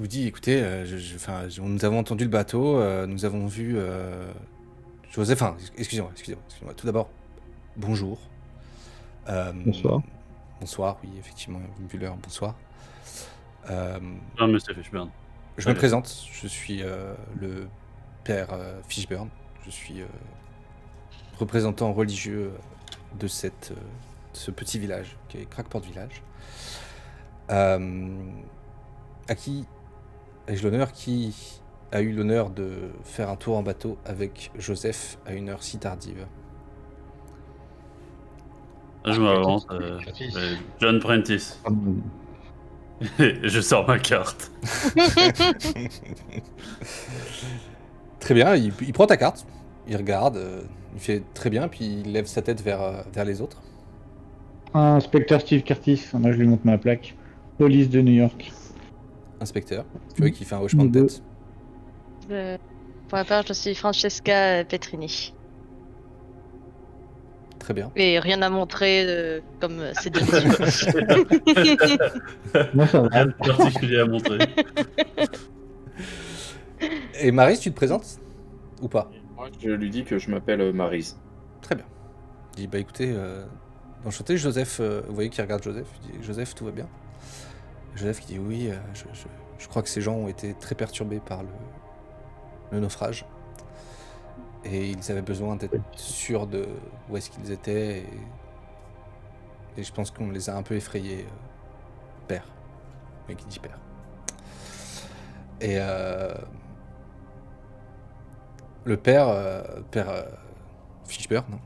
dit, écoutez, nous avons entendu le bateau, nous avons vu Joseph. Enfin, excusez-moi. Tout d'abord, bonjour. Bonsoir. Bonsoir, oui, effectivement, vu l'heure, bonsoir. Ah, monsieur Fishburne. Je me présente, je suis le père Fishburne. Je suis représentant religieux de ce petit village, qui est Crackport Village. À qui ai-je l'honneur, qui a eu l'honneur de faire un tour en bateau avec Joseph à une heure si tardive? Je m'avance. John Prentice. Je sors ma carte. Très bien, il prend ta carte, il regarde, il fait très bien, puis il lève sa tête vers les autres. Inspecteur Steve Curtis, moi je lui montre ma plaque. Police de New York. Inspecteur, tu vois qu'il fait un hochement de tête. Pour ma part, je suis Francesca Petrini. Très bien. Et rien à montrer comme c'est de Moi ça va. Rien de particulier à montrer. Et Maris, tu te présentes ou pas? Moi, je lui dis que je m'appelle Maryse. Très bien. Il dit, bah écoutez, enchanté, Joseph, vous voyez qu'il regarde Joseph, il dit, Joseph, tout va bien? Joseph qui dit, oui, je crois que ces gens ont été très perturbés par le naufrage. Et ils avaient besoin d'être sûrs de où est-ce qu'ils étaient. Et je pense qu'on les a un peu effrayés, père. Mais qui dit père. Et le père Fishburne, non,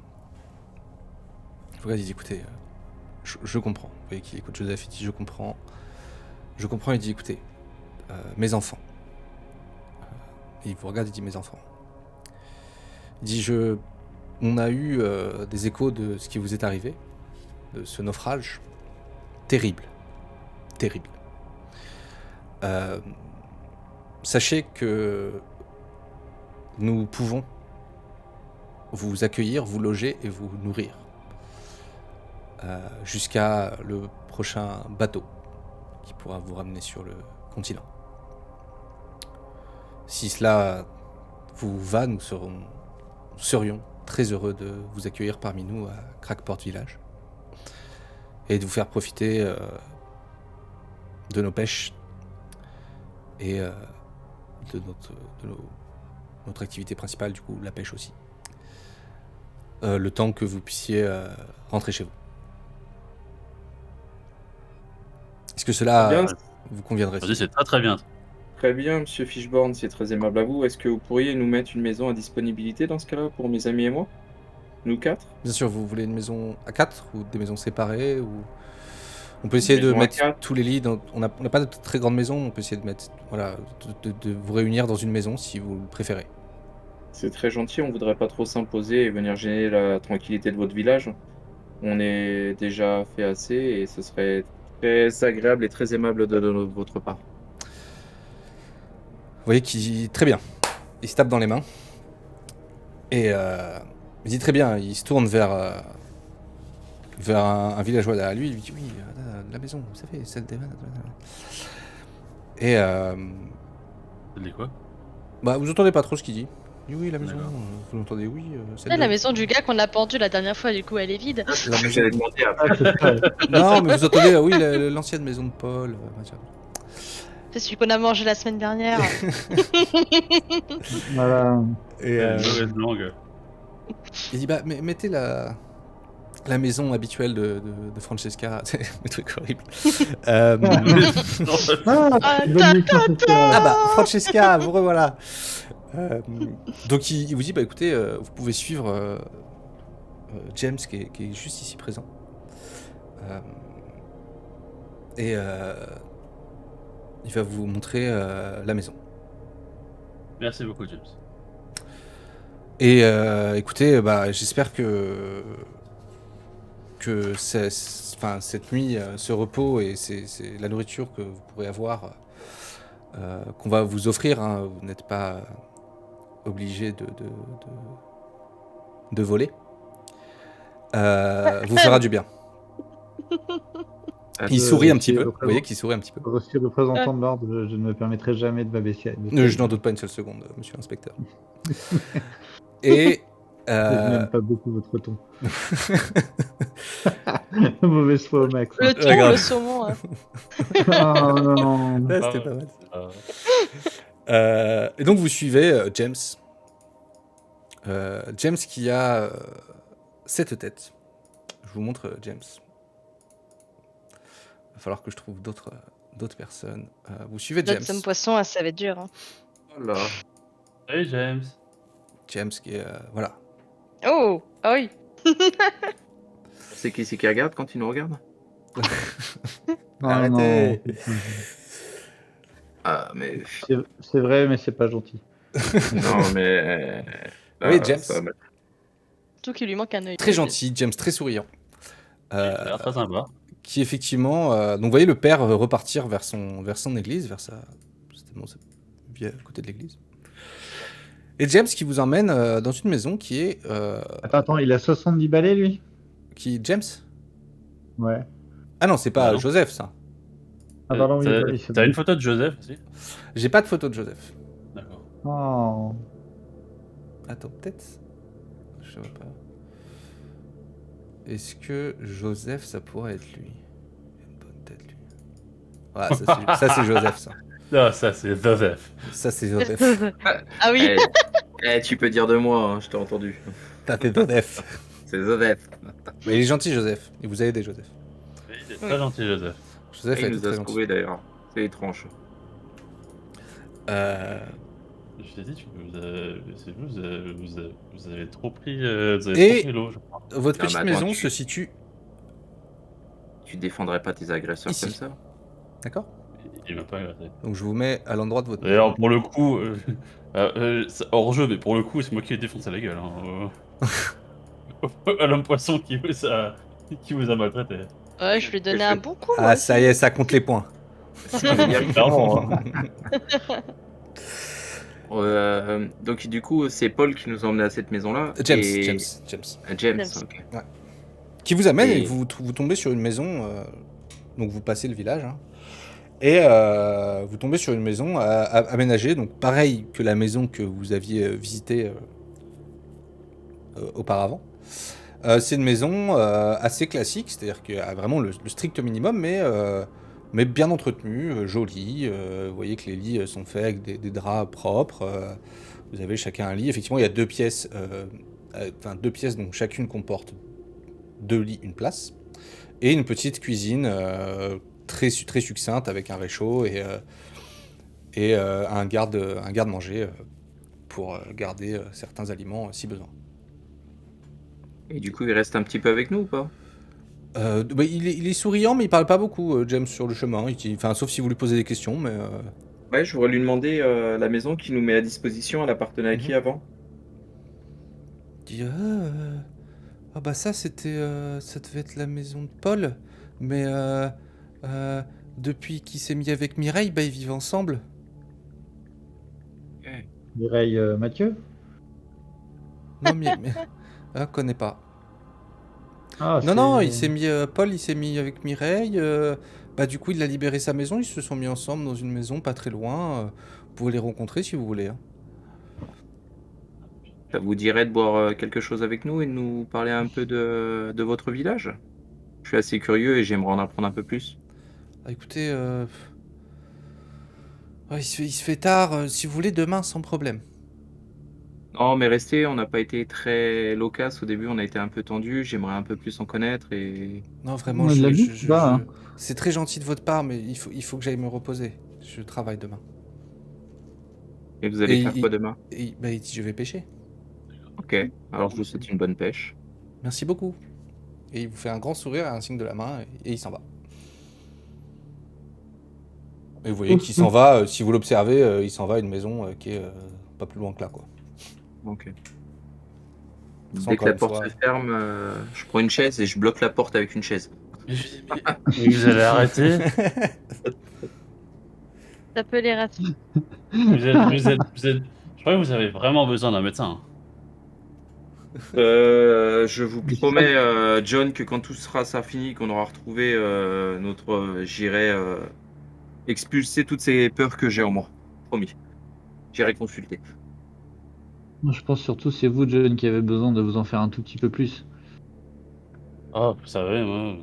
il dit, écoutez, je comprends. Vous voyez qu'il écoute Joseph, il dit, je comprends, il dit, écoutez, mes enfants. Et il vous regarde, il dit, mes enfants. Il dit, on a eu des échos de ce qui vous est arrivé, de ce naufrage terrible. Sachez que nous pouvons vous accueillir, vous loger et vous nourrir jusqu'à le prochain bateau qui pourra vous ramener sur le continent. Si cela vous va, nous serions très heureux de vous accueillir parmi nous à Crackport Village et de vous faire profiter de nos pêches et de notre activité principale, du coup, la pêche aussi. Le temps que vous puissiez rentrer chez vous. Est-ce que cela Bien. vous conviendrait? Vas-y, c'est très très bien. Très bien, monsieur Fishburne, c'est très aimable à vous. Est-ce que vous pourriez nous mettre une maison à disponibilité dans ce cas-là pour mes amis et moi? Nous quatre? Bien sûr, vous voulez une maison à 4 ou des maisons séparées ou... On peut essayer de Maison à mettre 4. tous les lits dans... On n'a pas de très grande maison, on peut essayer de mettre... Voilà, de vous réunir dans une maison si vous le préférez. C'est très gentil, on voudrait pas trop s'imposer et venir gêner la tranquillité de votre village. On est déjà fait assez et ce serait très agréable et très aimable de votre part. Vous voyez qu'il dit très bien. Il se tape dans les mains. Et il dit très bien, il se tourne vers un villageois derrière lui. Il lui dit, oui, la maison, vous savez, celle des... Et Ça dit quoi? bah, vous entendez pas trop ce qu'il dit. Il dit, oui, la maison, vous l'entendez, oui. La maison du gars qu'on a pendu la dernière fois, du coup, elle est vide. La maison... J'allais demander après. Non, mais vous entendez, oui, l'ancienne maison de Paul. C'est celui qu'on a mangé la semaine dernière. Voilà. Et Mauvaise langue. il dit, bah, mettez la maison habituelle de Francesca. C'est un truc horrible. Ah bah, Francesca, vous revoilà. Donc il vous dit, bah écoutez, vous pouvez suivre James qui est juste ici présent. Et il va vous montrer la maison. Merci beaucoup, James. Et écoutez, bah, j'espère que cette nuit, ce repos et c'est la nourriture que vous pourrez avoir, qu'on va vous offrir, hein, vous n'êtes pas obligé de voler, vous fera du bien. Il sourit un petit peu. Vous voyez qu'il sourit un petit peu. Aussi représentant de l'ordre, je ne me permettrai jamais de m'abaisser. Je n'en doute pas une seule seconde, monsieur l'inspecteur. Et. Je n'aime pas beaucoup votre ton. Mauvaise foi au max. Le thon, grave. le saumon. Hein. Oh non. Ouais, c'était pas mal. Et donc vous suivez James. James qui a 7 têtes. Je vous montre James. Il va falloir que je trouve d'autres personnes. Vous suivez James. D'autres poissons, ça va être dur. Hein. Oh là. Salut James. James qui est... voilà. Oh, ah oui. C'est qui c'est qui regarde quand il nous regarde? Non, Arrêtez. non. Ah, mais. C'est vrai, mais c'est pas gentil. Non, mais. Oui, James. ça va mettre- Surtout qu'il lui manque un œil. Très gentil, James très souriant. Il a l'air très sympa. Qui effectivement... donc vous voyez le père repartir vers son église, vers sa... C'était bon, à côté de l'église. Et James qui vous emmène dans une maison qui est... Attends, il a 70 balais, lui? James? Ouais. Ah non, c'est pas Ah non. Joseph, ça. Ah, pardon, oui, T'as une photo de Joseph aussi? J'ai pas de photo de Joseph. D'accord. Oh. Attends, peut-être. Je vois pas. Est-ce que Joseph, ça pourrait être lui? Il a une bonne tête, lui. Ouais, ça c'est Joseph, ça. Non, ça c'est Joseph. Ça c'est Joseph. Ah oui. Tu peux dire de moi, hein, je t'ai entendu. T'as fait Joseph. C'est Joseph. Mais il est gentil, Joseph. Il vous a aidé, Joseph. Il est très gentil Joseph. Joseph Il est nous très a gentil. trouvé d'ailleurs. C'est étrange. Je t'ai dit, vous avez trop pris, vous avez Et- trop pris l'eau, je crois. Votre Non, petite mais attends, maison tu- se situe... Tu défendrais pas tes agresseurs Ici. comme ça? D'accord? Il m'a pas agressé. Donc je vous mets à l'endroit de votre... D'ailleurs, pour le coup, c'est hors jeu, mais pour le coup, c'est moi qui ai défoncé la gueule. Hein. À l'homme poisson qui vous a maltraité. Ouais, je lui ai donné un bon coup. Ah, ça y est, ça compte les points. Clairement. Hein. Donc du coup, c'est Paul qui nous a emmené à cette maison-là. James, et- James. James, James. ok. Qui vous amène Et- et vous tombez sur une maison, donc vous passez le village, hein, et vous tombez sur une maison aménagée, donc pareil que la maison que vous aviez visitée auparavant. C'est une maison assez classique, c'est-à-dire qu'il y a vraiment le strict minimum, mais bien entretenue, jolie. Vous voyez que les lits sont faits avec des draps propres. Vous avez chacun un lit. Effectivement, il y a 2 pièces, deux pièces dont chacune comporte 2 lits, une place, et une petite cuisine très succincte avec un réchaud et un garde-manger pour garder certains aliments si besoin. Et du coup, il reste un petit peu avec nous ou pas? Bah, il est souriant, mais il parle pas beaucoup, James, sur le chemin. Enfin, sauf si vous lui posez des questions, mais... Ouais, je voudrais lui demander la maison qu'il nous met à disposition, elle appartenait à qui avant? Il dit, ah bah ça, c'était... ça devait être la maison de Paul, mais depuis qu'il s'est mis avec Mireille, bah, ils vivent ensemble. Mireille Mathieu? Non, mais... Ah, connais pas. Ah, Non, c'est- il s'est mis... Paul, il s'est mis avec Mireille, bah du coup, il a libéré sa maison, ils se sont mis ensemble dans une maison pas très loin. Vous pouvez les rencontrer si vous voulez, hein. Ça vous dirait de boire quelque chose avec nous et de nous parler un peu de votre village? Je suis assez curieux et j'aimerais en apprendre un peu plus. Ah, écoutez, ouais, il se fait tard, si vous voulez, demain, sans problème. Non, mais restez, on n'a pas été très loquace au début, on a été un peu tendu, j'aimerais un peu plus en connaître et... Non, vraiment, On a de la vie, bah, hein. c'est très gentil de votre part, mais il faut que j'aille me reposer. Je travaille demain. Et vous allez Et faire quoi demain? Et bah, il dit, je vais pêcher. Ok, alors je vous souhaite une bonne pêche. Merci beaucoup. Et il vous fait un grand sourire et un signe de la main, et il s'en va. Et vous voyez qu'il s'en va, si vous l'observez, il s'en va à une maison qui est pas plus loin que là, quoi. Ok. Sans Dès que encore la une porte fois. se ferme, je prends une chaise et je bloque la porte avec une chaise. Mais vous allez arrêter. Ça peut les rater. Je crois que vous avez vraiment besoin d'un médecin. Je vous promets, John, que quand tout sera ça fini, qu'on aura retrouvé j'irai expulser toutes ces peurs que j'ai en moi. Promis. J'irai consulter. Moi, je pense surtout c'est vous, John, qui avez besoin de vous en faire un tout petit peu plus. Ah, vous savez, moi.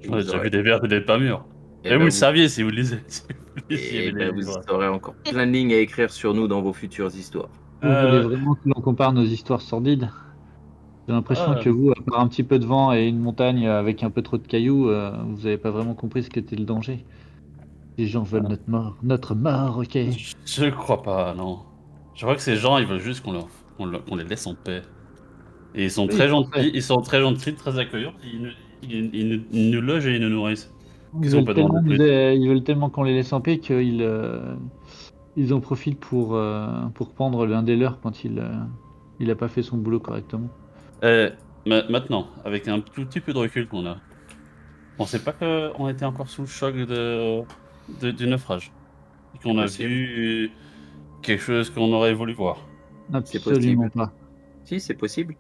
J'en ai Vous déjà aurez- vu des vertes et des pas mûrs. Eh Et ben, vous le vous- saviez si vous le lisez. Si vous le lisiez, il y Eh avait ben, des vous livres. aurez encore plein de lignes à écrire sur nous dans vos futures histoires. Vous voulez Euh, vraiment que l'on compare nos histoires sordides? J'ai l'impression ah, que vous, à part un petit peu de vent et une montagne avec un peu trop de cailloux, vous avez pas vraiment compris ce qu'était le danger. Les gens veulent notre mort. Notre mort, ok. je crois pas, non. Je crois que ces gens, ils veulent juste qu'on les laisse en paix. Et ils sont Oui, très je sais. gentils, très accueillants. Ils nous logent et ils nous nourrissent. Ils Qu'est-ce qu'on veulent peut tellement, demander de plus? ils veulent tellement qu'on les laisse en paix qu'ils ils en profitent pour pendre l'un des leurs quand il a pas fait son boulot correctement. Maintenant, avec un tout petit peu de recul qu'on a, on sait pas qu'on était encore sous le choc du naufrage. Et qu'on a Possible. vu quelque chose qu'on aurait voulu voir. Absolument pas. Si, c'est possible.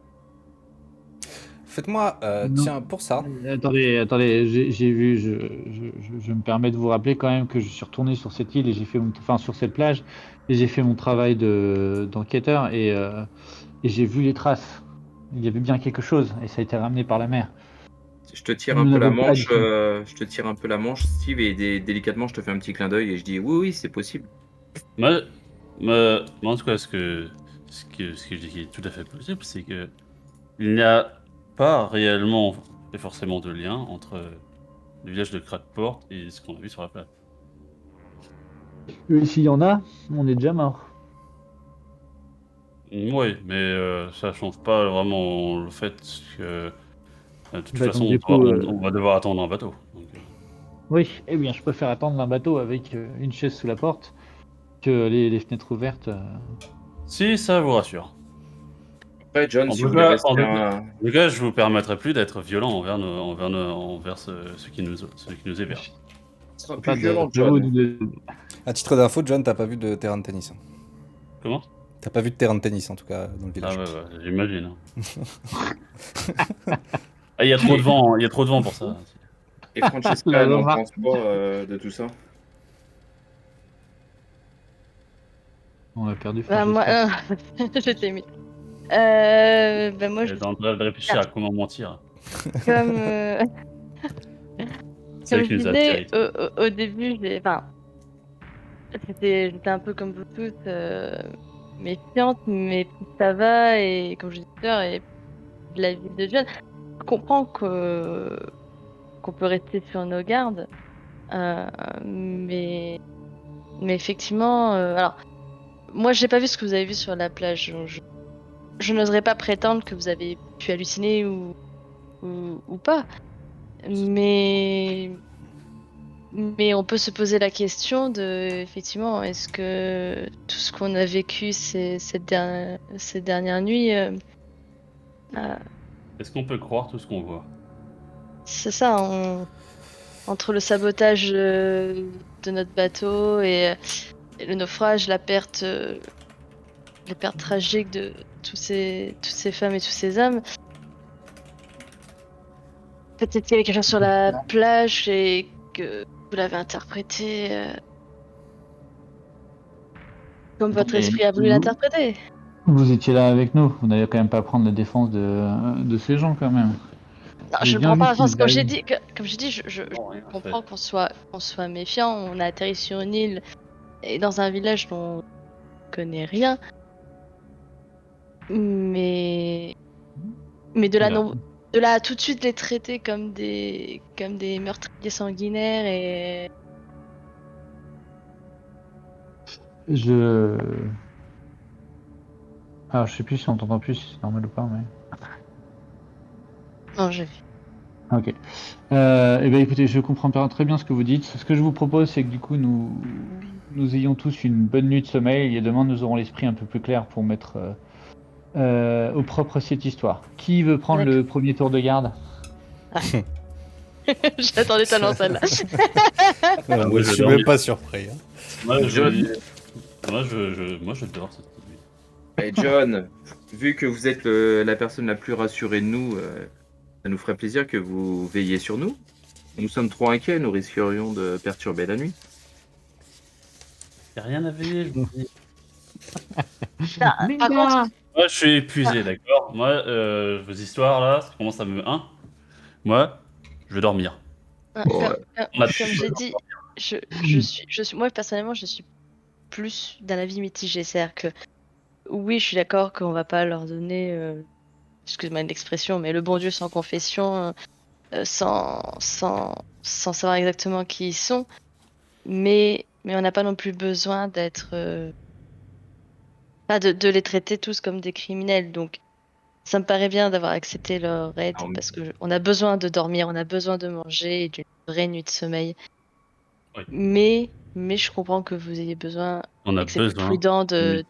Faites-moi, Non. tiens, pour ça. Attendez, j'ai vu, je me permets de vous rappeler quand même que je suis retourné sur cette île et enfin sur cette plage et j'ai fait mon travail d'enquêteur et j'ai vu les traces. Il y avait bien quelque chose et ça a été ramené par la mer. Je te tire Nous un peu la n'avons pas manche, dit. Steve, et délicatement, je te fais un petit clin d'œil et je dis oui, oui, c'est possible. Mais, en tout cas, ce que je dis qui est tout à fait possible, c'est que il n'y a pas réellement et forcément de lien entre le village de Crackport et ce qu'on a vu sur la plage. Et s'il y en a, on est déjà mort. Oui, mais ça change pas vraiment le fait que de toute Bah, donc, façon, du coup, on va devoir attendre un bateau. Donc, oui, eh bien, je préfère attendre un bateau avec une chaise sous la porte que les fenêtres ouvertes. si ça vous rassure. Après, John, En si tout vous voulez cas, rester en tout cas, je vous permettrai plus d'être violent envers ceux qui nous hébergent. ce sera Pas plus violent, de haut John. ni de- À titre d'info, John, t'as pas vu de terrain de tennis. Hein. Comment? T'as pas vu de terrain de tennis, en tout cas, dans le village. Ah ouais, j'imagine. Hein. Ah, il y a trop de vent pour ça. Et Francesca, La elle en remarque. pense quoi de tout ça? On a perdu. Bah, moi, Francesca. je t'ai mis. Bah, moi, je Elle est en train de réfléchir à comment mentir. comme, C'est comme elle qui je nous a disais attirés. au début, enfin, j'étais un peu comme vous tous, méfiante, mais plus ça va, et comme je disais tout à l'heure, et de la vie de John, je comprends qu'on peut rester sur nos gardes, mais effectivement, alors, moi, j'ai pas vu ce que vous avez vu sur la plage, donc je n'oserais pas prétendre que vous avez pu halluciner ou pas, mais on peut se poser la question de, effectivement, est-ce que tout ce qu'on a vécu ces dernières nuits, Est-ce qu'on peut croire tout ce qu'on voit? c'est ça, entre le sabotage de notre bateau et le naufrage, la perte tragique de toutes ces femmes et tous ces hommes. Peut-être qu'il y avait quelque chose sur la plage et que vous l'avez interprété comme votre Mais esprit a voulu vous- l'interpréter. Vous étiez là avec nous. Vous n'allez quand même pas prendre la défense de ces gens quand même. Non, J'ai je ne bien prends vu pas la qu'ils défense. Comme j'ai arrivent. dit, comme j'ai dit, je Bon, rien fait. comprends qu'on soit méfiant. On a atterri sur une île et dans un village dont on connaît rien. Mais de là, Oula. de là à tout de suite les traiter comme des meurtriers sanguinaires et Alors, je sais plus si on t'entend plus, si c'est normal ou pas, mais. non, j'ai vu. Ok. Eh bien, écoutez, je comprends très bien ce que vous dites. Ce que je vous propose, c'est que du coup, nous ayons tous une bonne nuit de sommeil et demain, nous aurons l'esprit un peu plus clair pour mettre au propre cette histoire. Qui veut prendre le premier tour de garde? J'attendais tellement celle-là. Voilà, moi, je je suis dormais. même pas surpris. Hein. Moi, John. moi, je dors cette nuit. Et John, vu que vous êtes la personne la plus rassurée de nous, ça nous ferait plaisir que vous veilliez sur nous. Nous sommes trop inquiets, nous risquerions de perturber la nuit. Y'a rien à veiller, je vous dis. Par contre, Moi, je suis épuisé, d'accord. Moi, vos histoires là, ça commence à me. Hein. Moi, je vais dormir. Bon, On a comme j'ai dit, moi personnellement, je suis plus dans la vie mitigée. C'est-à-dire que oui, je suis d'accord qu'on va pas leur donner, excuse-moi de l'expression, mais le bon Dieu sans confession, sans savoir exactement qui ils sont. Mais on n'a pas non plus besoin d'être, de les traiter tous comme des criminels. Donc, ça me paraît bien d'avoir accepté leur aide Ah oui. parce que on a besoin de dormir, on a besoin de manger et d'une vraie nuit de sommeil. Oui. Mais je comprends que vous ayez besoin On a et que c'est plus besoin. prudent de-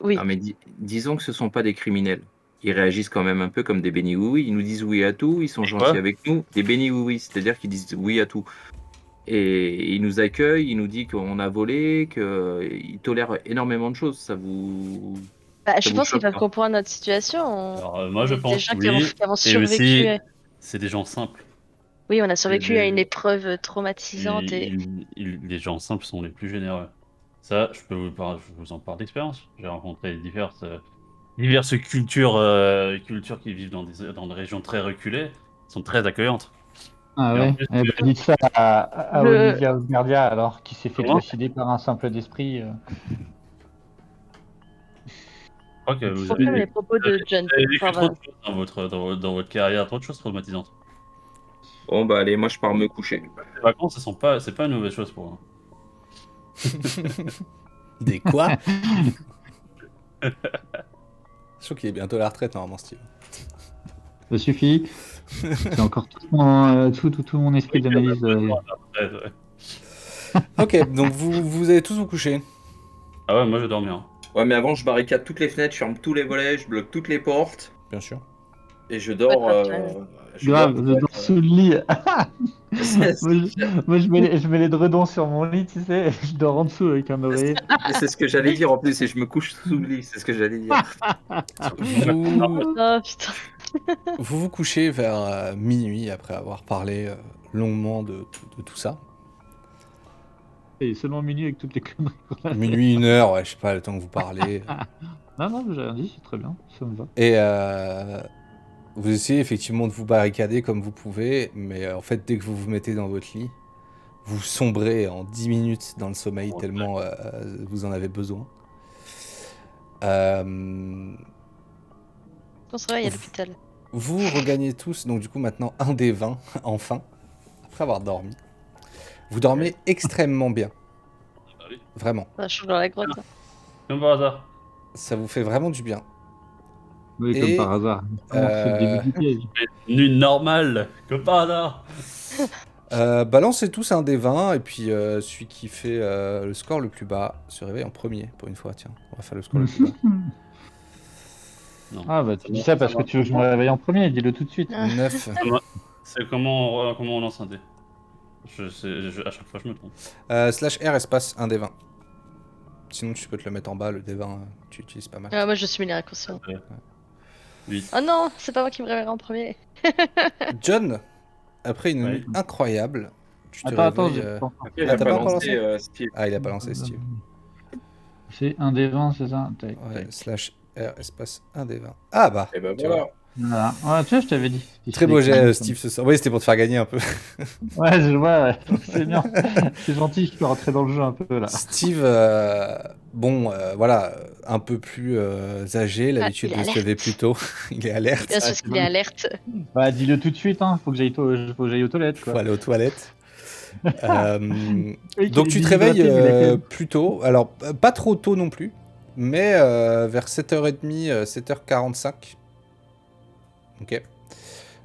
Oui, Non, mais disons que ce sont pas des criminels. Ils réagissent quand même un peu comme des béni-oui-oui. Ils nous disent oui à tout, ils sont Et gentils quoi avec nous. Des béni-oui-oui, c'est-à-dire qu'ils disent oui à tout. Et ils nous accueillent, ils nous disent qu'on a volé, qu'ils tolèrent énormément de choses. Ça je vous pense qu'ils choque peuvent pas? comprendre notre situation. Alors, On moi, je est des pense gens oui. qui avont Et aussi, survécu. c'est des gens simples. Oui, on a survécu Les- à une épreuve Et traumatisante et les gens simples sont les plus généreux. Ça, je vous en parle d'expérience. J'ai rencontré diverses cultures qui vivent dans des régions très reculées, sont très accueillantes. Ah Et en ouais, plus, eh ben, dites ça à Le- Olivia Osgardia alors, qui s'est fait Comment trucider par un simple d'esprit. Je crois que vous confirme avez, les propos de John. vous avez vécu Enfin, trop de choses dans votre carrière, trop de choses traumatisantes. Bon, bah allez, moi je pars me coucher. Les vacances, c'est pas une mauvaise chose pour moi. Des quoi? Je trouve qu'il est bientôt à la retraite, normalement, Steve. Ça suffit. C'est encore tout mon esprit d'analyse. Ouais, ouais. Ok, donc vous allez tous vous coucher. Ah ouais, moi je vais dormir. Ouais, mais avant, je barricade toutes les fenêtres, je ferme tous les volets, je bloque toutes les portes. Bien sûr. Et je dors. Ouais, pas Je Grave, dors je pour dors être, sous le lit. c'est Moi, je mets les dredons sur mon lit, tu sais, et je dors en dessous avec un oreiller. c'est ce que j'allais dire en plus, et je me couche sous le lit, c'est ce que j'allais dire. Vous Oh putain. vous couchez vers minuit après avoir parlé longuement de tout ça. Et seulement minuit avec toutes les conneries qu'on a. Minuit, 1 heure, ouais, je sais pas, le temps que vous parlez. Non, j'ai rien dit, c'est très bien, ça me va. Et vous essayez effectivement de vous barricader comme vous pouvez, mais en fait, dès que vous vous mettez dans votre lit, vous sombrez en 10 minutes dans le sommeil Ouais. tellement vous en avez besoin. Euh, On se réveille à l'hôpital. vous regagnez tous, donc du coup maintenant un des 20, enfin, après avoir dormi. Vous dormez extrêmement bien, Bah oui. vraiment. Ça change dans la grotte. Comme par hasard. Ça vous fait vraiment du bien. Oui, Et, comme par hasard. Comment c'est le début du piège? Une nuit normale, comme par hasard. Balancez tous un des 20, et puis celui qui fait le score le plus bas se réveille en premier, pour une fois. Tiens, on va faire le score le plus bas. Non. Ah bah tu dis ça parce que tu veux que je me réveille en premier, dis-le tout de suite. 9. C'est comment on lance un dé. À chaque fois je me trompe. /R espace 1 des 20. Sinon tu peux te le mettre en bas, le D20, tu utilises pas mal. Moi, je suis mis inconscient. 8. Oh non, c'est pas moi qui me réveillerai en premier. John, après une Ouais. nuit incroyable, tu te Attends, réveilles... j'ai pas encore. Ok, il Ah, a t'as pas pas encore lancé lancé Steve. Ah, il a pas lancé Steve. C'est un des 20, c'est ça? Tac, Ouais, tac. /R espace 1 des 20. Ah bah, Et bah tu voilà. Voilà. Ouais, tu vois, je t'avais dit. très beau jet Steve ce soir. Oui, c'était pour te faire gagner un peu. Ouais, je vois, ouais. C'est bien. C'est gentil, je peux rentrer dans le jeu un peu là. Steve, voilà, un peu plus âgé, l'habitude il est de se lever plus tôt. Il est alerte. Bien sûr, parce qu'il est alerte. Bah, dis-le tout de suite, hein. Faut que j'aille aux toilettes, Il quoi. faut aller aux toilettes. Oui, Donc tu te réveilles plus tôt. Alors, pas trop tôt non plus, mais vers 7h30, 7h45. Ok.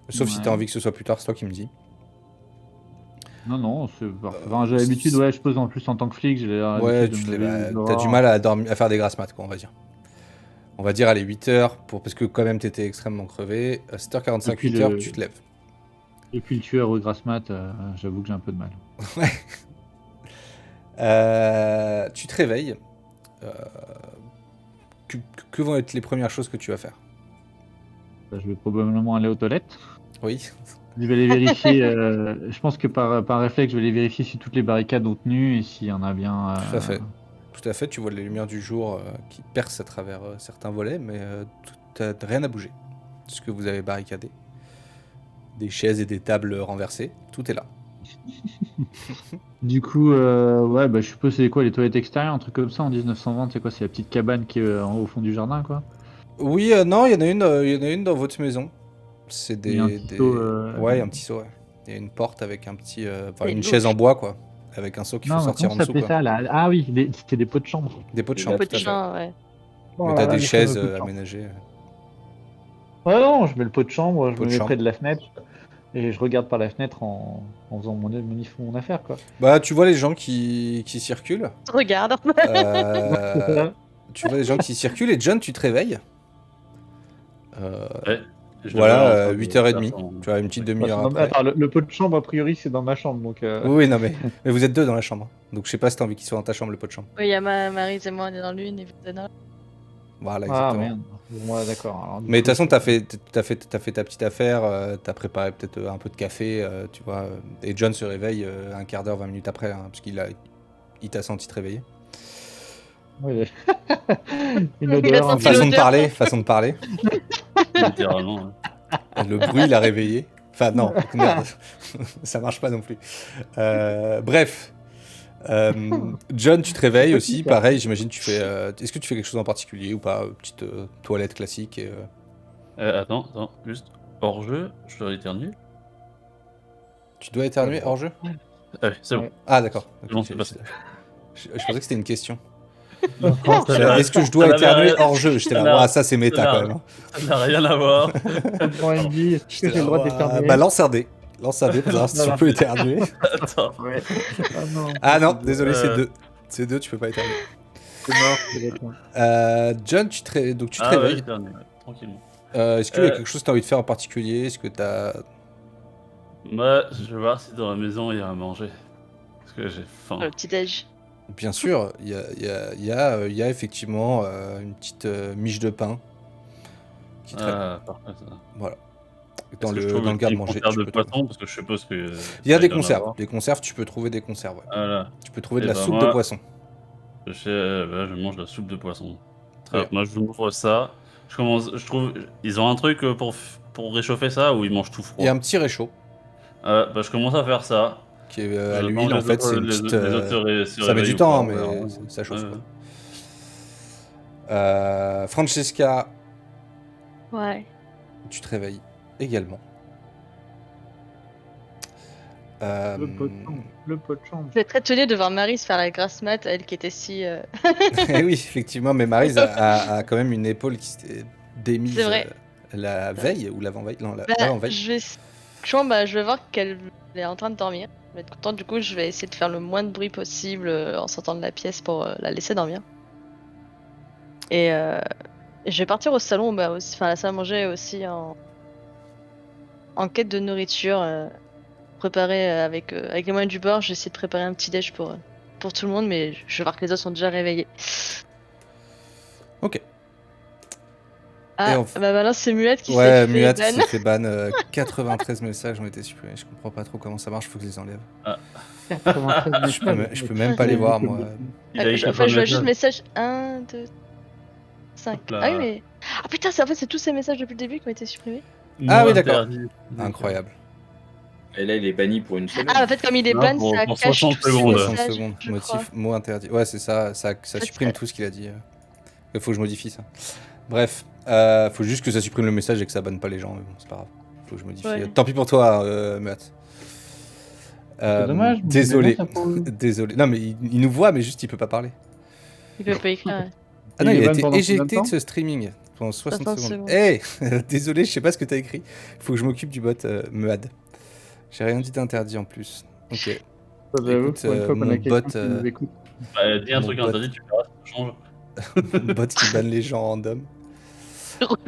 Sauf si Ouais. t'as envie que ce soit plus tard, c'est toi qui me dis. Non, c'est parfait. Enfin, j'ai l'habitude, ouais, je pose en plus en tant que flic, j'ai l'habitude Ouais, de tu me te lever lèves, dehors. t'as du mal à dormir, à faire des grasses mat, quoi, on va dire. On va dire, allez, 8h, parce que quand même t'étais extrêmement crevé. 7h45, Et puis 8h, tu te lèves. Depuis le tueur au grasse mat, j'avoue que j'ai un peu de mal. Tu te réveilles que vont être les premières choses que tu vas faire? Bah, je vais probablement aller aux toilettes. Oui. Je vais les vérifier. Je pense que par réflexe, je vais les vérifier si toutes les barricades ont tenu et s'il y en a bien. Tout à fait. Tout à fait, tu vois les lumières du jour qui percent à travers certains volets, mais rien n'a bougé. Ce que vous avez barricadé. Des chaises et des tables renversées, tout est là. Du coup, ouais, bah, je suppose c'est quoi les toilettes extérieures, un truc comme ça en 1920, c'est quoi? C'est la petite cabane qui est au fond du jardin, quoi. Oui, non, il y en a une dans votre maison. C'est Il y a un petit seau, Ouais, il y a un petit seau, ouais. Il y a une porte avec un petit... enfin, Et une une chaise louche. en bois, quoi. Avec un seau qu'il faut Non, mais sortir comment en ça dessous, s'appelait quoi. ça là? Ah oui, c'était des pots de chambre. Des pots de Des chambre, Peu tout de à fait. chien, ouais. Mais t'as des les chaises fameux pots de à chambre. aménager. Ouais, non, je mets le pot de chambre, je Pot me de mets chambre. près de la fenêtre et je regarde par la fenêtre en faisant mon affaire, quoi. Bah, tu vois les gens qui circulent. Regarde. Euh, tu vois les gens qui circulent et John, tu te réveilles. Ouais. Je le vois Voilà, en train de 8h30. faire son- Tu vois, une petite Bah, demi-heure c'est après. attends, le pot de chambre, a priori, c'est dans ma chambre, donc. Oui, non, mais vous êtes deux dans la chambre. Donc je sais pas si t'as envie qu'il soit dans ta chambre, le pot de chambre. Oui, il y a Maryse et moi, on est dans l'une et vous êtes dans l'autre. Voilà, Ah exactement. merde. Bon, ouais, d'accord. Alors, du Mais de toute coup, façon, t'as fait ta petite affaire, t'as préparé peut-être un peu de café, tu vois. Et John se réveille un quart d'heure, 20 minutes après, hein, parce il t'a senti te réveiller. ouais, une Il a odeur. senti Façon de l'odeur. parler, façon de parler. Littéralement. Ouais. Le bruit l'a réveillé. Enfin, non, merde. Ça marche pas non plus. Bref. John, tu te réveilles aussi, pareil, j'imagine tu fais... Est-ce que tu fais quelque chose en particulier ou pas? Petite toilette classique et, Attends, juste hors jeu, je dois éternuer. Tu dois éternuer hors jeu? Ah oui, c'est bon. Ouais. Ah d'accord. Ok, Non, c'est pas ça. je pensais que c'était une question. Ça n'a- Est-ce que je dois ça n'avait éternuer rien- hors jeu? J'étais ça là, n'a- ouah, ça c'est méta ça n'a- quand même. Hein. Ça n'a rien à voir. Quand il me dit, est-ce que J'étais j'ai le là, droit ouah, d'éternuer? bah lance un dé. Lance un dé pour savoir si tu Voilà. peux éternuer. Attends. Ouais. Ah non. Ah non, désolé, c'est Euh. 2. C'est 2, tu peux pas éternuer. C'est mort, c'est bête. John, tu te Ouais, réveilles. j'éternue, ouais, tranquillement. Est-ce qu'il y a quelque chose que tu as envie de faire en particulier? Est-ce que tu as... Moi, je vais voir si dans la maison il y a à manger. Parce que j'ai faim. Le petit-déj. Bien sûr, il y a effectivement une petite miche de pain qui traîne. Ah, parfait ça. Voilà. Dans Est-ce que je le, trouve dans le des garde-manger. conserves tu de peux trouver. poisson, parce que je suppose que. Il y a des doit en conserves. avoir. Des conserves, tu peux trouver des conserves. Ouais. Voilà. Tu peux trouver de Eh la ben, soupe moi- de poisson. Je mange de la soupe de poisson. Très bien. Moi, je m'ouvre ça. Je trouve. Ils ont un truc pour réchauffer ça ou ils mangent tout froid? Il y a un petit réchaud Bah, je commence à faire ça. qui est à J'attends l'huile. les En fait, autres- c'est une les- petite. les autres se ça met réveillent du ou temps, pas, mais on verra. ça chauffe. Ouais. Quoi. Francesca, Ouais. tu te réveilles également. Le pot de chambre. Le pot de chambre. Je vais être très étonnée de voir Maryse faire la grasse mat, elle qui était si. Eh oui, effectivement, mais Maryse a quand même une épaule qui s'était démise C'est vrai. la veille ou l'avant-veille. Non, Bah, l'avant-veille. je vais voir qu'elle est en train de dormir. Je vais être contente, du coup, je vais essayer de faire le moins de bruit possible en sortant de la pièce pour la laisser dormir. Et je vais partir au salon, bah, aussi, enfin, la salle à manger aussi en quête de nourriture. Préparer avec les moyens du bord, j'ai essayé de préparer un petit déj pour tout le monde, mais je vais voir que les autres sont déjà réveillés. Ok. Ah, on bah maintenant c'est Muette qui Ouais, s'est fait Muat qui ban. s'est fait ban. 93 messages ont été supprimés. Je comprends pas trop comment ça marche, faut que je les enlève. 93 Je peux même pas les voir, moi. Il a écrit Enfin, je vois juste message. message 1, 2, 5. Hop là. Ah oui, mais. Ah putain, en fait, c'est tous ces messages depuis le début qui ont été supprimés. Ah oui, Moi, d'accord. interdit. Incroyable. Et là, il est banni pour une semaine. Ah, en fait, comme il est Non, ban, pour- ça pour cache 60 tous ces secondes. 60 messages, secondes. je crois. Motif, mot interdit. Ouais, c'est ça. Ça supprime Ouais. tout ce qu'il a dit. Il faut que je modifie ça. Bref, faut juste que ça supprime le message et que ça banne pas les gens. Mais bon, c'est pas grave. Faut que je modifie. Ouais. Tant pis pour toi, Muat. C'est dommage. mais Désolé. bon, ça pour- Désolé. Non, mais il nous voit, mais juste il peut pas parler. Il peut pas écrire. Ouais. Ah non, Il il est a ban été pendant combien de éjecté de temps ce streaming pendant 60 60 secondes. secondes. Eh désolé, je sais pas ce que t'as écrit. Faut que je m'occupe du bot Muad. J'ai rien dit d'interdit en plus. Ok. Ça, j'avoue, Écoute, pour une fois qu'on mon a quelqu'un bot, qui nous écoute. Bah, dis un Mon truc pote. interdit, tu verras, ça change. Bot qui banne les gens random.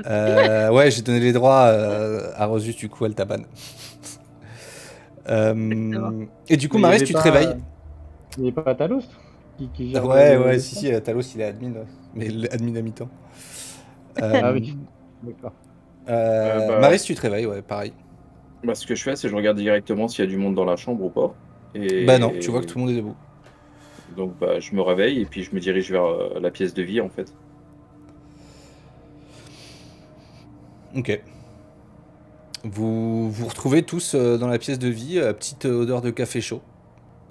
Ouais, j'ai donné les droits à Rosus, du coup, elle t'a ban. Et du coup, Mais il y Maris, avait tu te pas- réveilles. Il n'y a pas Talos qui gère Ouais, le- ouais, le- si, Talos, il est admin. Mais admin à mi-temps. Ah oui. D'accord. Bah- Maris, tu te réveilles, ouais, pareil. Bah, ce que je fais, c'est que je regarde directement s'il y a du monde dans la chambre ou pas. Bah non, tu vois que Et tout le monde est debout. donc, bah, je me réveille et puis je me dirige vers la pièce de vie, en fait. Ok. Vous vous retrouvez tous dans la pièce de vie, petite odeur de café chaud.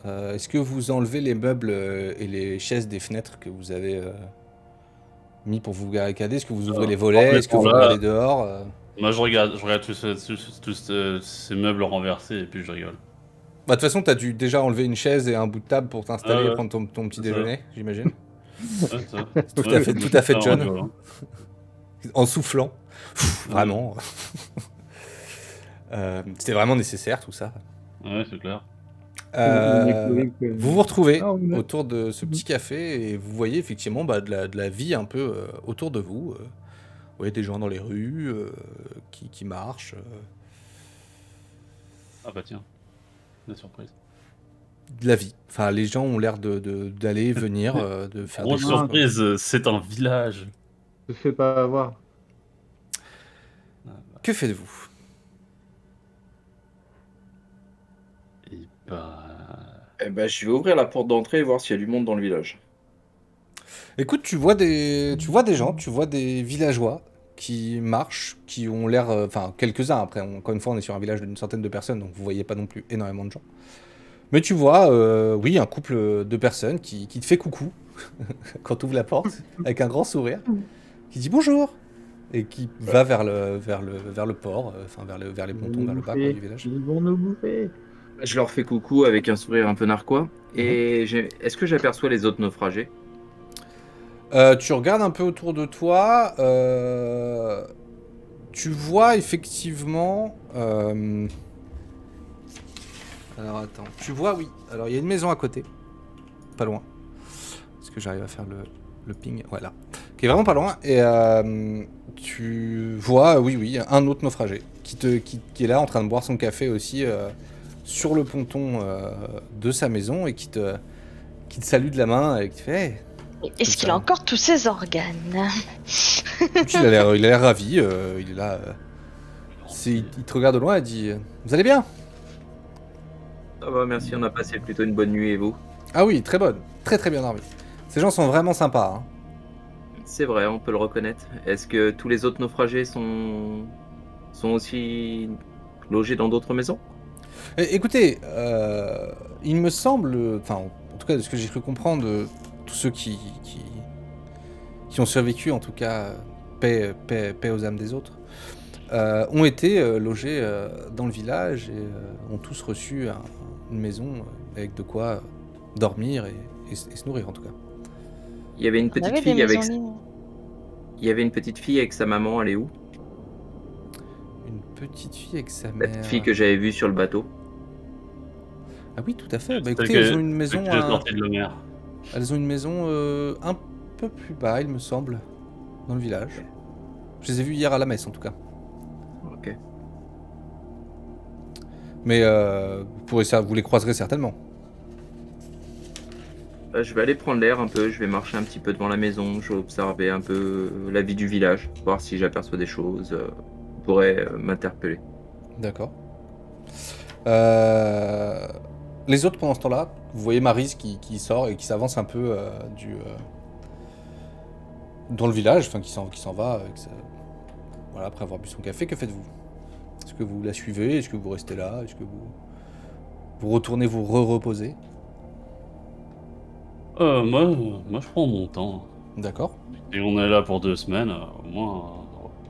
Est-ce que vous enlevez les meubles et les chaises des fenêtres que vous avez mis pour vous barricader? Est-ce que vous ouvrez les volets? Est-ce que vous Honnêtement, là, regardez dehors? moi je regarde tous ces meubles renversés et puis je rigole. Bah, de toute façon, t'as dû déjà enlever une chaise et un bout de table pour t'installer et Ouais, prendre ton petit c'est ça. déjeuner, j'imagine. Ouais, ça. Tout Ouais, à fait, tout à fait, en John. rigolant. En soufflant. Vraiment. C'était vraiment nécessaire tout ça. Ouais, c'est clair. Vous vous retrouvez Ah, on a- autour de ce petit café et vous voyez effectivement bah, de la vie un peu autour de vous. Vous voyez des gens dans les rues qui marchent. Ah bah tiens, la surprise. De la vie. Enfin, les gens ont l'air d'aller, venir, de faire des Grosse choses. surprise, c'est un village. Je fais pas avoir. Que faites-vous? Et bah... Eh ben, je vais ouvrir la porte d'entrée et voir s'il y a du monde dans le village. Écoute, tu vois des gens, tu vois des villageois qui marchent, qui ont l'air, enfin quelques-uns. Après, encore une fois, on est sur un village d'une centaine de personnes, donc vous voyez pas non plus énormément de gens. Mais tu vois, oui, un couple de personnes qui te fait coucou quand tu ouvres la porte, avec un grand sourire, qui dit bonjour et qui va vers le port, enfin vers les pontons, vers le bas quoi, du village. Ils vont nous bouffer. Je leur fais coucou avec un sourire un peu narquois. Et est-ce que j'aperçois les autres naufragés? Tu regardes un peu autour de toi, tu vois effectivement. Alors attends, tu vois, oui. Alors il y a une maison à côté, pas loin. Est-ce que j'arrive à faire le ping? Voilà. Qui est vraiment pas loin. Et tu vois, oui, un autre naufragé qui est là en train de boire son café aussi sur le ponton de sa maison et qui te salue de la main et qui te fait. Hey. Est-ce qu'il a encore tous ses organes? Il a l'air ravi, il est là. Il te regarde de loin et dit vous allez bien? Ça va, merci, on a passé plutôt une bonne nuit et vous? Ah oui, très bonne, très très bien dormi. Ces gens sont vraiment sympas. Hein. C'est vrai, on peut le reconnaître. Est-ce que tous les autres naufragés sont aussi logés dans d'autres maisons? Écoutez, il me semble, enfin en tout cas de ce que j'ai cru comprendre, tous ceux qui ont survécu, en tout cas, paix aux âmes des autres, ont été logés dans le village et ont tous reçu une maison avec de quoi dormir et se nourrir en tout cas. Il y avait une On petite avait des fille avec. maisons libres. Il y avait une petite fille avec sa maman, elle est où? Une petite fille avec sa La mère. petite fille que j'avais vue sur le bateau. Ah oui, tout à fait. Bah Celle écoutez, que- elles ont une maison. celle que j'ai sortie de la mer. Elles ont une maison un peu plus bas, il me semble, dans le village. Je les ai vues hier à la messe en tout cas. Ok. Mais vous les croiserez certainement. Je vais aller prendre l'air un peu, je vais marcher un petit peu devant la maison, je vais observer un peu la vie du village, voir si j'aperçois des choses qui pourraient m'interpeller. D'accord. Les autres pendant ce temps-là, vous voyez Maryse qui sort et qui s'avance un peu dans le village, enfin qui s'en va. Voilà, après avoir bu son café, que faites-vous? Est-ce que vous la suivez? Est-ce que vous restez là? Est-ce que vous retournez vous reposer? Moi, je prends mon temps. D'accord. Et on est là pour 2 semaines, au moins,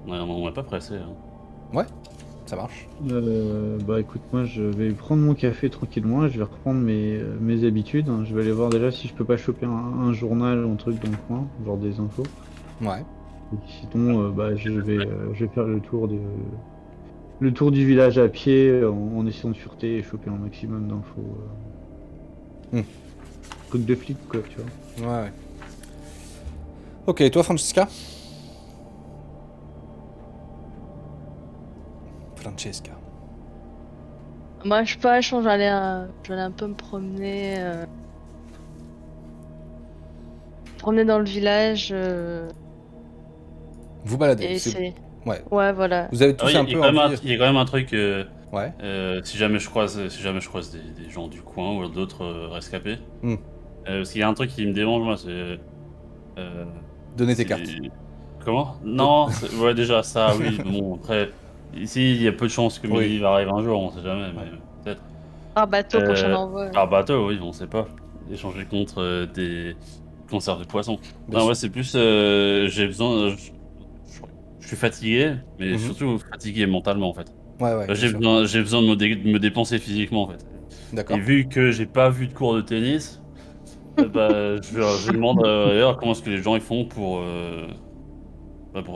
on n'est pas pressé. Hein. Ça marche. Bah écoute, moi je vais prendre mon café tranquillement et je vais reprendre mes habitudes. Hein. Je vais aller voir déjà si je peux pas choper un journal ou un truc dans le coin, genre des infos. Ouais. Et sinon, bah je vais faire le tour du village à pied en essayant de fureter et choper un maximum d'infos. Truc de flic quoi, tu vois. Ouais. Ok, et toi Francesca? Francesca. Moi, je sais pas, je pense que j'allais un peu me promener. Promener dans le village. Vous baladez. Et c'est- c'est. Ouais. Ouais, voilà. Vous avez Ah tous oui, un peu envie. il y a quand même un truc. Ouais. Si jamais je croise des gens du coin ou d'autres rescapés. Hmm. Parce qu'il y a un truc qui me dérange, moi, c'est. Donnez tes c'est- cartes. Comment? Non, ouais, déjà, ça, oui. Bon, après, ici, il y a peu de chances que Oui. Milly va arriver un jour, on sait jamais, mais Ouais. peut-être. Par bateau, prochain envoi. Par bateau, oui, on sait pas. Échanger contre des conserves de poisson. Bien Non, sûr. ouais, c'est plus. J'ai besoin. Je suis fatigué, mais Mhm. surtout fatigué mentalement, en fait. Ouais, bien J'ai sûr. besoin de me dépenser physiquement, en fait. D'accord. Et vu que j'ai pas vu de cours de tennis, je demande ailleurs comment est-ce que les gens ils font pour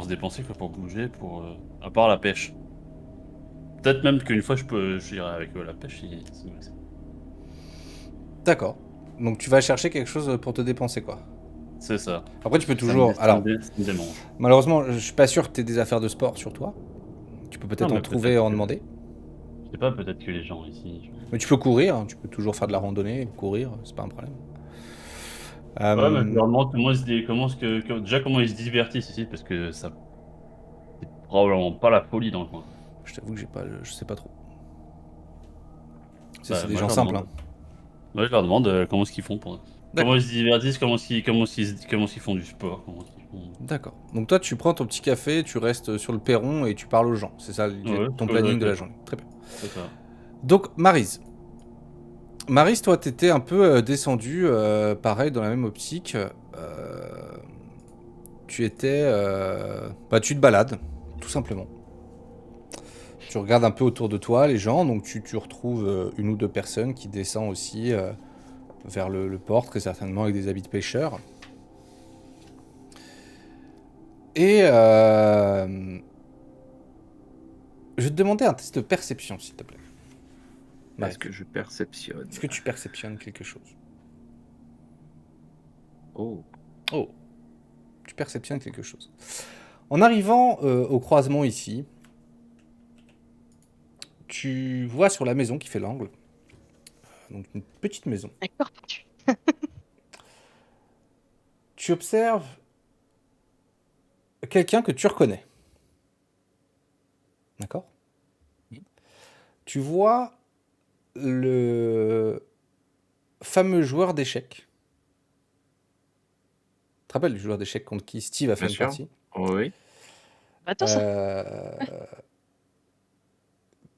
se dépenser, quoi, pour bouger, à part la pêche. Peut-être même qu'une fois j'irai avec eux à la pêche. D'accord. Donc tu vas chercher quelque chose pour te dépenser, quoi. C'est ça. Après, tu peux Ça toujours. ça Alors, ça me démange. malheureusement, je suis pas sûr que tu aies des affaires de sport sur toi. Tu peux peut-être Non, en mais trouver et peut-être en que- demander. Je sais pas, peut-être que les gens ici. Mais tu peux courir, hein, tu peux toujours faire de la randonnée, courir, c'est pas un problème. Ouais, mais je Euh, leur demande comment ils se divertissent ici, parce que ça. C'est probablement pas la folie dans le coin. je t'avoue que je sais pas trop. Bah, C'est des moi, gens je leur simples. demande. Hein. Moi, je leur demande comment est-ce qu'ils font pour. D'accord. Comment ils se divertissent, comment est-ce qu'ils font du sport, comment est-ce qu'ils font. D'accord. Donc toi, tu prends ton petit café, tu restes sur le perron et tu parles aux gens. C'est ça Ouais, ton je planning avec de la les gens. journée. Très bien. C'est ça. Donc, Maryse. Maryse, toi, t'étais un peu descendu, pareil, dans la même optique. Tu étais... bah, tu te balades, tout simplement. Tu regardes un peu autour de toi, les gens, donc tu retrouves une ou deux personnes qui descendent aussi vers le port, très certainement avec des habits de pêcheurs. Et je vais te demander un test de perception, s'il te plaît. Est-ce que je perceptionne? Est-ce que tu perceptionnes quelque chose? Oh. Oh, tu perceptionnes quelque chose. En arrivant au croisement ici, tu vois sur la maison qui fait l'angle, donc une petite maison, D'accord. tu observes quelqu'un que tu reconnais. D'accord? Tu vois le fameux joueur d'échecs. Tu te rappelles du joueur d'échecs contre qui Steve a fait Bien une sûr. partie? Oui. Bateau, ça.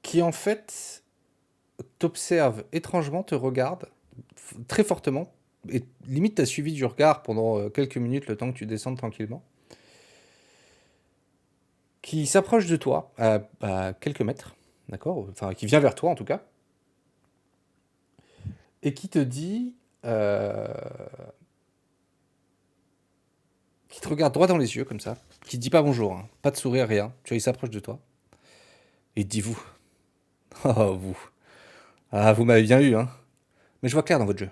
Qui en fait t'observe étrangement, te regarde très fortement, et limite t'as suivi du regard pendant quelques minutes le temps que tu descendes tranquillement, qui s'approche de toi à quelques mètres, d'accord, enfin qui vient vers toi en tout cas, et qui te dit, qui te regarde droit dans les yeux comme ça, qui te dit pas bonjour, hein, pas de sourire, rien, tu vois, il s'approche de toi, et il te dit vous, oh vous, ah vous m'avez bien eu, hein, mais je vois clair dans votre jeu,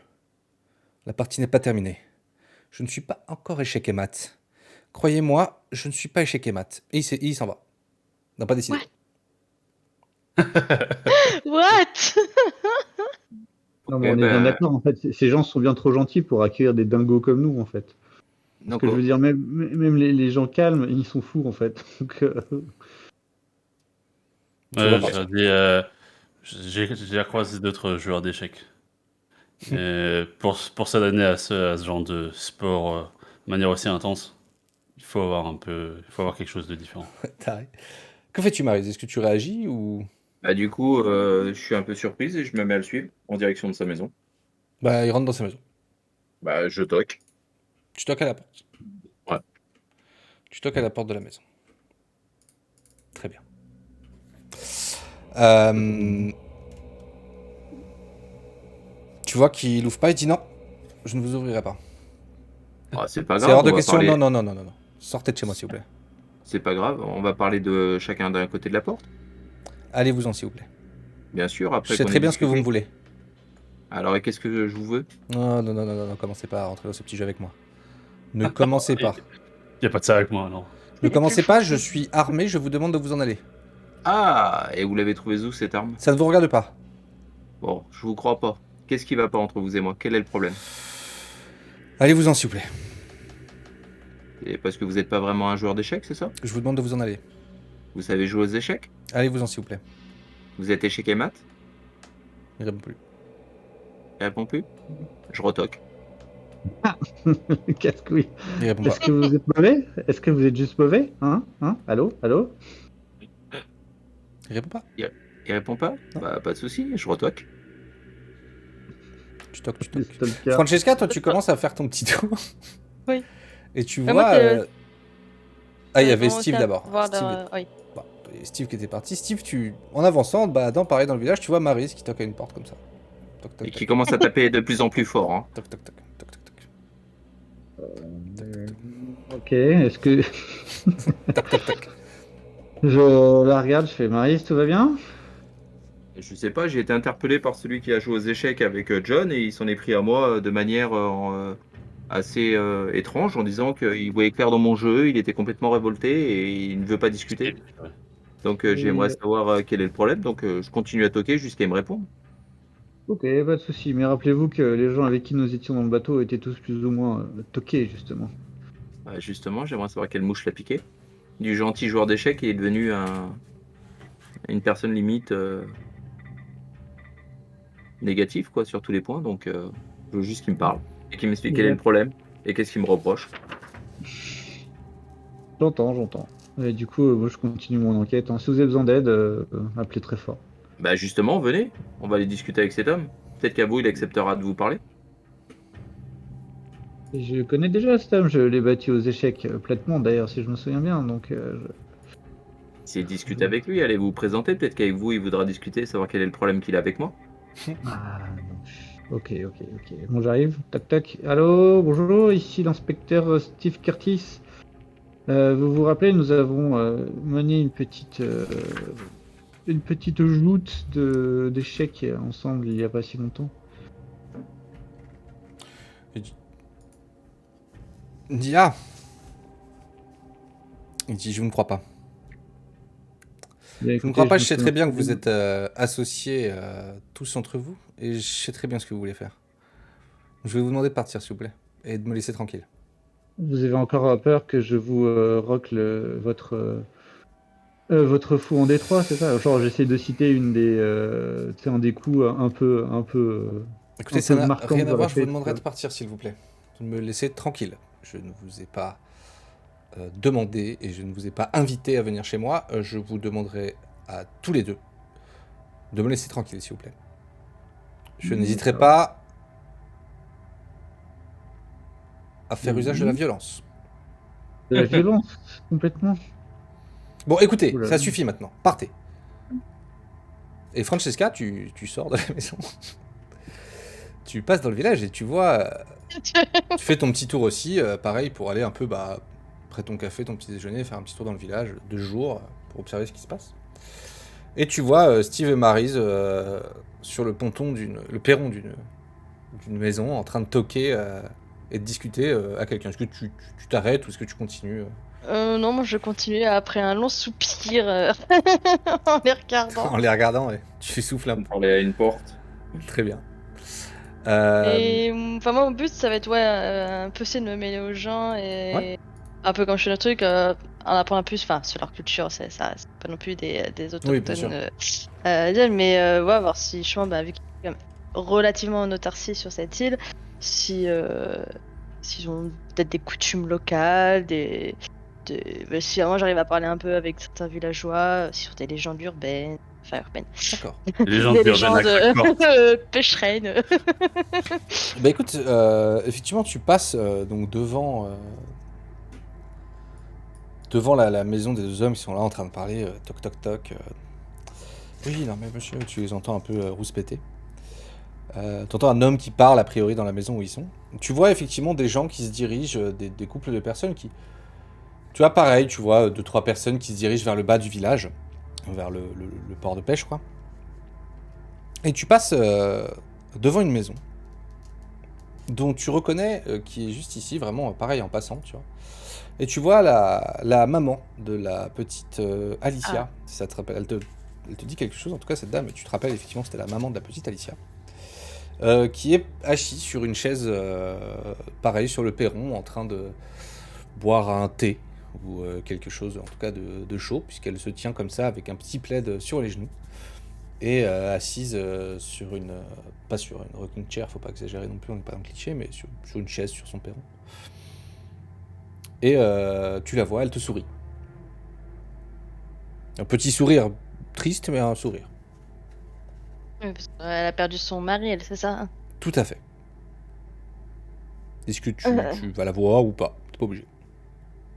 la partie n'est pas terminée, je ne suis pas encore échec et mat. Croyez-moi, je ne suis pas échec et mat. Et il s'en va. On n'a pas décidé. What? Non, Ok, mais on est bien bah, d'accord, en fait. Ces gens sont bien trop gentils pour accueillir des dingos comme nous, en fait. Parce donc, que je veux dire, même les gens calmes, ils sont fous, en fait. Donc, Tu vois pas. J'ai déjà croisé d'autres joueurs d'échecs. Et pour s'adonner à ce genre de sport de manière aussi intense, il faut avoir quelque chose de différent. Taré. Que fais-tu, Maryse? Est-ce que tu réagis ou... bah, du coup, je suis un peu surprise et je me mets à le suivre en direction de sa maison. Bah, il rentre dans sa maison. Bah, je toque. Tu toques à la porte. Ouais. Tu toques à la porte de la maison. Très bien. Tu vois qu'il ouvre pas, il dit non, je ne vous ouvrirai pas. Ah, c'est pas C'est grave, hors de on va question. parler. Non. Sortez de chez moi, s'il vous plaît. C'est pas grave, on va parler de chacun d'un côté de la porte. Allez-vous-en, s'il vous plaît. Bien sûr, Je après sais qu'on très ait bien ce que vous me discuté. voulez. Alors, et qu'est-ce que je vous veux? Non, commencez pas à rentrer dans ce petit jeu avec moi. Ne commencez pas. Y a pas de ça avec moi, non. Ne commencez pas, je suis armé, je vous demande de vous en aller. Ah, et vous l'avez trouvé où cette arme? Ça ne vous regarde pas. Bon, je vous crois pas. Qu'est-ce qui va pas entre vous et moi? Quel est le problème? Allez-vous-en, s'il vous plaît. Et parce que vous n'êtes pas vraiment un joueur d'échecs, c'est ça? Je vous demande de vous en aller. Vous savez jouer aux échecs? Allez-vous-en, s'il vous plaît. Vous êtes échec et maths? Il répond plus. Il répond plus? Je retoque. Casse-couille. Il répond pas. Est-ce que vous êtes mauvais? Est-ce que vous êtes juste mauvais? Hein? Allô? Allô? Il répond pas. Il répond pas? Non. Bah, pas de souci, je retoque. Tu toques. C'est le cas. Francesca, toi, tu commences à faire ton petit tour. Oui. Et tu Moi, vois. c'est- Ah, il y Ouais, avait vraiment, Steve c'est à d'abord. voir Steve, oui. bah, et Steve qui était parti. Steve, en avançant, pareil dans le village, tu vois Maryse qui toque à une porte comme ça. Toc, toc, Et qui toc, commence à taper de plus en plus fort. Hein. toc, toc, toc, toc, toc, toc. Ok, est-ce que. Toc, toc, toc. Je la regarde, je fais Maryse, tout va bien? Je sais pas, j'ai été interpellé par celui qui a joué aux échecs avec John et il s'en est pris à moi de manière assez étrange en disant qu'il voyait clair dans mon jeu, il était complètement révolté et il ne veut pas discuter. Ouais. Donc Oui. j'aimerais savoir quel est le problème, donc je continue à toquer jusqu'à il me répondre. Ok, pas de souci, mais rappelez-vous que les gens avec qui nous étions dans le bateau étaient tous plus ou moins toqués, justement. Justement, j'aimerais savoir quelle mouche l'a piqué. Du gentil joueur d'échecs, il est devenu une personne limite négative quoi, sur tous les points, donc je veux juste qu'il me parle et qu'il m'explique quel est le problème et qu'est-ce qu'il me reproche. J'entends. Et du coup, moi je continue mon enquête. Hein. Si vous avez besoin d'aide, appelez très fort. Bah justement, venez, on va aller discuter avec cet homme. Peut-être qu'à vous, il acceptera de vous parler. Et je connais déjà cet homme, je l'ai battu aux échecs platement d'ailleurs, si je me souviens bien. Donc, Essayez de discuter avec lui, allez vous présenter. Peut-être qu'avec vous, il voudra discuter, savoir quel est le problème qu'il a avec moi. Ah, non. Ok. Bon, j'arrive. Tac. Allô, bonjour, ici l'inspecteur Steve Curtis. Vous vous rappelez, nous avons mené une petite joute d'échecs ensemble il n'y a pas si longtemps. Il dit ah. Il dit je ne crois pas. Je ne crois pas, je sais très bien que vous êtes associés tous entre vous et je sais très bien ce que vous voulez faire. Je vais vous demander de partir s'il vous plaît et de me laisser tranquille. Vous avez encore peur que je vous roque votre fou en détroit, c'est ça? Genre j'essaie de citer un des coups un peu Écoutez, un ça peu n'a marquant rien de à la voir, je vous fête, demanderai quoi. de partir s'il vous plaît. De me laisser tranquille. Je ne vous ai pas demandé et je ne vous ai pas invité à venir chez moi. Je vous demanderai à tous les deux de me laisser tranquille s'il vous plaît. Je n'hésiterai D'accord. pas à faire usage de la Mhm. violence. De la violence, complètement. Bon, écoutez, Oula. ça suffit maintenant. Partez. Et Francesca, tu sors de la maison. Tu passes dans le village et tu vois... tu fais ton petit tour aussi, pareil, pour aller un peu après ton café, ton petit déjeuner, faire un petit tour dans le village de jour pour observer ce qui se passe. Et tu vois Steve et Maryse sur le ponton le perron d'une maison en train de toquer et de discuter à quelqu'un. Est-ce que tu t'arrêtes ou est-ce que tu continues Non, moi je continue après un long soupir en les regardant. en les regardant ouais. Tu souffles un On peu. parlait à une porte. Très bien. Et enfin, moi, mon but, ça va être un peu essayer de me mêler aux gens et Ouais. un peu comme je fais le truc, en apprendre plus sur leur culture, c'est pas non plus des Oui, bien sûr. autochtones. Mais ouais, voir si, je pense, vu qu'il y a quand même relativement en autarcie sur cette île, s'ils ont peut-être des coutumes locales, si vraiment j'arrive à parler un peu avec certains villageois, sur des légendes urbaines. Enfin, urbaines. D'accord. Les gens Des de légendes pêcherines. Bah écoute, effectivement, tu passes donc devant la maison des deux hommes qui sont là en train de parler, toc toc toc. Oui, non mais monsieur, tu les entends un peu rouspéter. T'entends un homme qui parle a priori dans la maison où ils sont. Tu vois effectivement des gens qui se dirigent, des couples de personnes qui... Tu vois pareil, tu vois 2-3 personnes qui se dirigent vers le bas du village, vers le port de pêche quoi. Et tu passes devant une maison dont tu reconnais qui est juste ici, vraiment pareil en passant, tu vois. Et tu vois la maman de la petite Alicia, si ça te rappelle, elle te dit quelque chose en tout cas cette dame, et tu te rappelles effectivement c'était la maman de la petite Alicia, qui est assise sur une chaise, pareil sur le perron, en train boire un thé ou quelque chose, en tout cas de chaud, puisqu'elle se tient comme ça avec un petit plaid sur les genoux et assise sur une, pas sur une rocking chair, faut pas exagérer non plus, on n'est pas dans le cliché, mais sur une chaise sur son perron. Et tu la vois, elle te sourit. Un petit sourire triste, mais un sourire. Oui, parce qu'elle a perdu son mari, elle, c'est ça? Tout à fait. Est-ce que tu vas la voir ou pas? T'es pas obligé.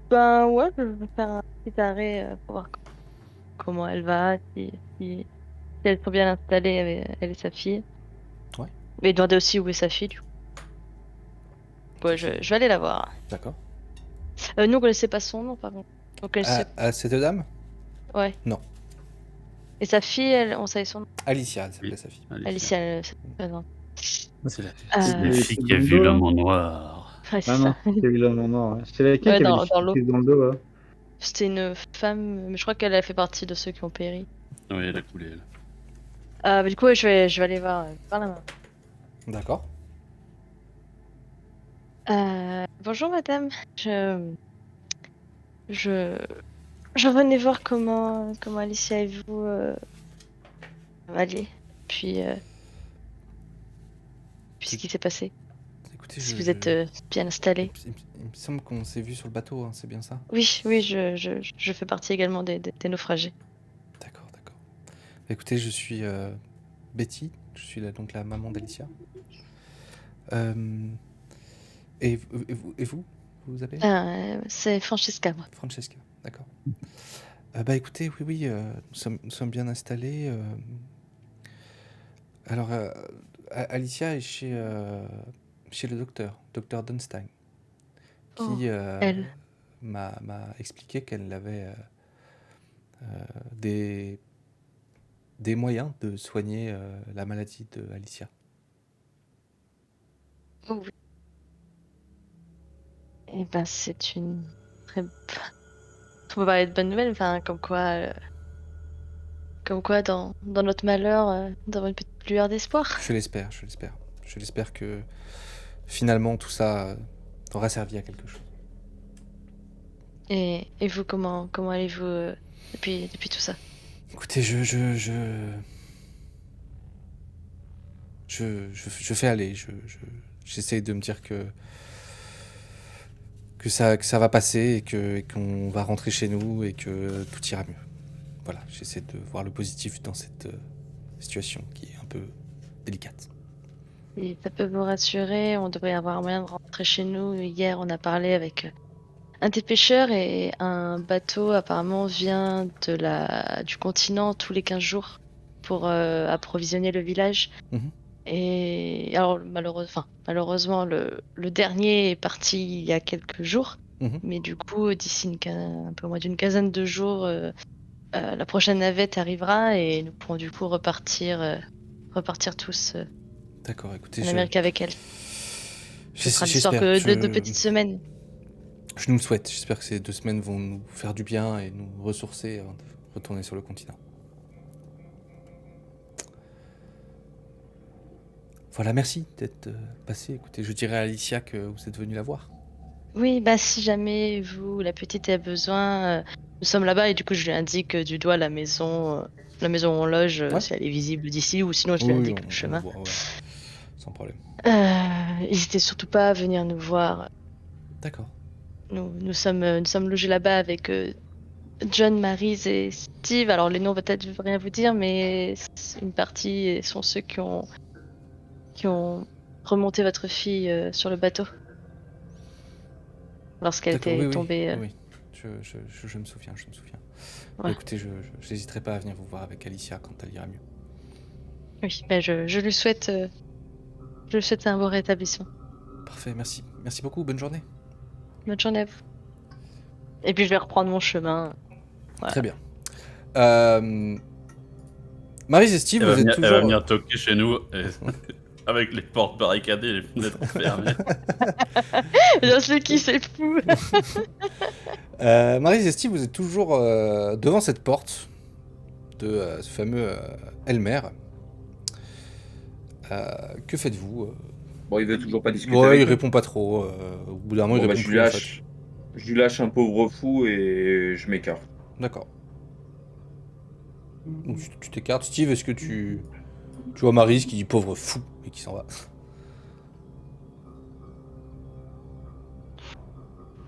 Ben ouais, je vais faire un petit arrêt pour voir comment elle va, si elles sont bien installées avec elle et sa fille. Ouais. Mais demander aussi où est sa fille, du coup. Ouais, je vais aller la voir. D'accord. Nous, on connaissait pas son nom, par contre. On connaissait... À cette dame? Ouais. Non. Et sa fille, on savait son nom. Alicia, elle s'appelait sa fille. Alicia, non. C'est la, Euh, c'est la c'est fille le qui a vu dos, là. l'homme en noir. Ouais, c'est Ah non, ça. c'était l'homme en noir. Ouais. C'était laquelle Ouais, qui avait dans les l'eau. cicatrices dans le dos, là? C'était une femme, mais je crois qu'elle a fait partie de ceux qui ont péri. Oui, elle a coulé. Elle. Bah, du coup, ouais, je vais aller voir par la main. D'accord. Bonjour madame, je, je venais voir comment Alicia et vous alliez, puis ce qui s'est passé. Écoutez, Si vous êtes bien installés. il me semble qu'on s'est vu sur le bateau, hein, c'est bien ça? Oui, je fais partie également des naufragés. D'accord, d'accord. Écoutez, je suis Betty, je suis donc la maman d'Alicia. Et vous vous appelez? C'est Francesca, moi. Francesca, d'accord. Bah écoutez, oui, nous sommes bien installés. Alors, Alicia est chez le docteur Dunstein, qui Oh, elle. m'a expliqué qu'elle avait des moyens de soigner la maladie de Alicia. Oh, oui. Eh ben, c'est une très... On peut parler de bonnes nouvelles, enfin, comme quoi dans notre malheur, nous avons une petite lueur d'espoir. Je l'espère, je l'espère. Je l'espère que finalement tout ça aura servi à quelque chose. Et vous, comment allez-vous depuis tout ça? Écoutez, je fais aller. J'essaie de me dire que ça va passer et qu'on va rentrer chez nous et que tout ira mieux. Voilà, j'essaie de voir le positif dans cette situation qui est un peu délicate. Et ça peut vous rassurer, on devrait avoir un moyen de rentrer chez nous. Hier, on a parlé avec un des pêcheurs et un bateau apparemment vient du continent tous les 15 jours pour approvisionner le village. Mhm. Et alors malheureusement le dernier est parti il y a quelques jours. Mhm. Mais du coup d'ici un peu moins d'une quinzaine de jours la prochaine navette arrivera et nous pourrons du coup repartir tous D'accord, écoutez, en Amérique avec elle. Ce sera l'histoire j'espère. que de 2 petites semaines. Je nous le souhaite. J'espère que ces 2 semaines vont nous faire du bien et nous ressourcer avant de retourner sur le continent. Voilà, merci d'être passé. Écoutez, je dirai à Alicia que vous êtes venu la voir. Oui, bah si jamais vous, la petite, a besoin, nous sommes là-bas et du coup je lui indique du doigt la maison où on loge, Ouais. si elle est visible d'ici, ou sinon je lui indique le chemin. On voit, ouais. Sans problème. N'hésitez surtout pas à venir nous voir. D'accord. Nous sommes logés là-bas avec John, Maryse et Steve. Alors les noms peut-être rien vous dire, mais une partie sont ceux qui ont remonté votre fille sur le bateau lorsqu'elle D'accord, était oui, tombée. oui. Je me souviens. Ouais. Écoutez, je n'hésiterai pas à venir vous voir avec Alicia quand elle ira mieux. Oui, ben je lui souhaite un bon rétablissement. Parfait, merci. Merci beaucoup, bonne journée. Bonne journée à vous. Et puis je vais reprendre mon chemin. Voilà. Très bien. Maryse et Steve, Elle va vous êtes venir, toujours... elle va venir toquer chez nous avec les portes barricadées et les fenêtres fermées. Je sais qui c'est fou. Maryse et Steve, vous êtes toujours devant cette porte de ce fameux Elmer. Que faites-vous? Bon, il veut toujours pas discuter Ouais, avec il nous. répond pas trop. Au bout d'un moment, Bon, il bah, répond je plus lui en lâche. fait. Je lui lâche un pauvre fou et je m'écarte. D'accord. Donc tu t'écartes. Steve, est-ce que tu vois Maryse qui dit pauvre fou et qui s'en va?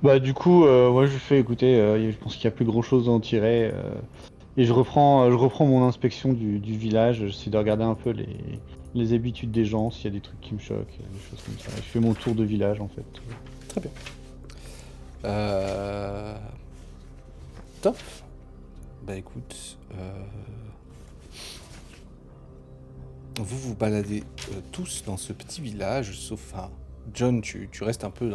Bah du coup, moi je fais écouter, je pense qu'il n'y a plus grand chose à en tirer. Et je reprends mon inspection du village, j'essaie de regarder un peu les habitudes des gens, s'il y a des trucs qui me choquent, des choses comme ça. Je fais mon tour de village en fait. Très bien. Top. Bah écoute, vous vous baladez tous dans ce petit village, sauf John, tu restes un peu